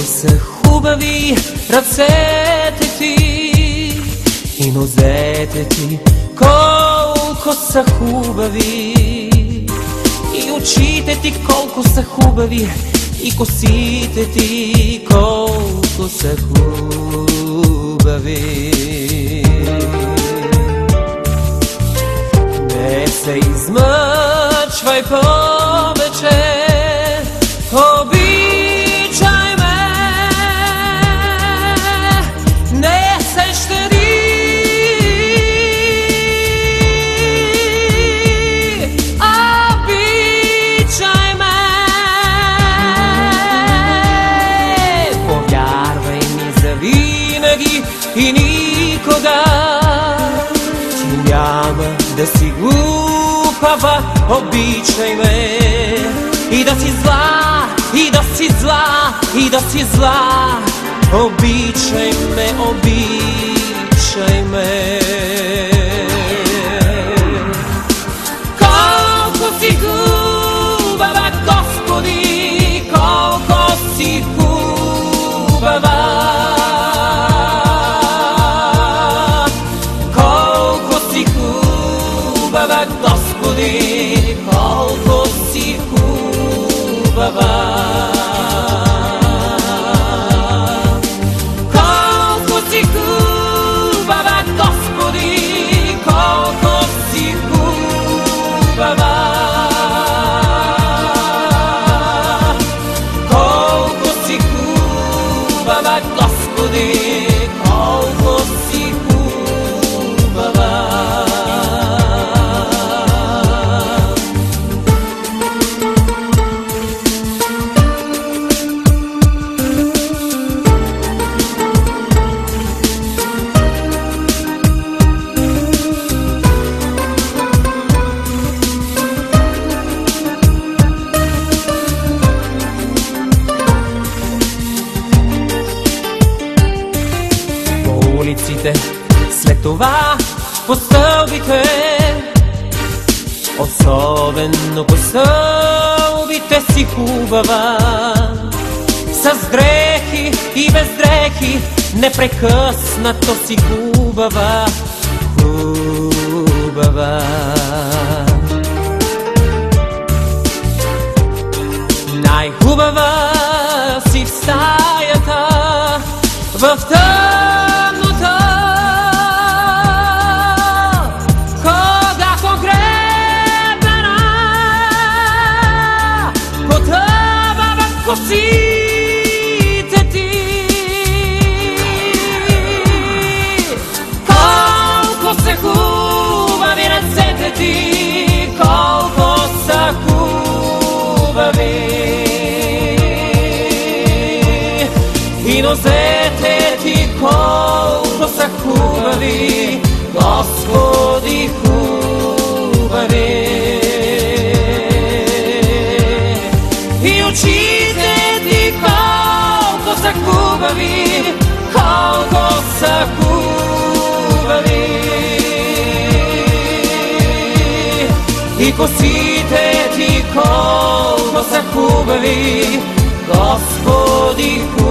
са хубави ръцете ти и нозете ти, колко са хубави, и очите ти колко са хубави, и косите ти колко са хубави. Не се измъчвай повече, обичай ме, не се щади, обичай ме, повярвай ми завинаги и никога ти няма да си глупава, обичай ме. И да си зла, и да си зла, и да си зла, обичай ме, обичай ме. Колко си хубава, Господи, колко си хубава, колко си хубава, Господи, колко си хубава. Колко си хубава, Господи, колко си хубава, колко си хубава, Господи, колко си хубава. След това по стълбите, особено по стълбите си хубава, с дрехи и без дрехи, непрекъснато си хубава, хубава. Най-хубава си в стаята, в тъмнота, когато гребена потъва в косите ти. Колко са хубави ръцете ти, колко са хубави, и нозете ти колко са хубави, Господи, хубави, и очите ти колко са хубави, колко са хубави, и косите ти колко са хубави, Господи, хубави.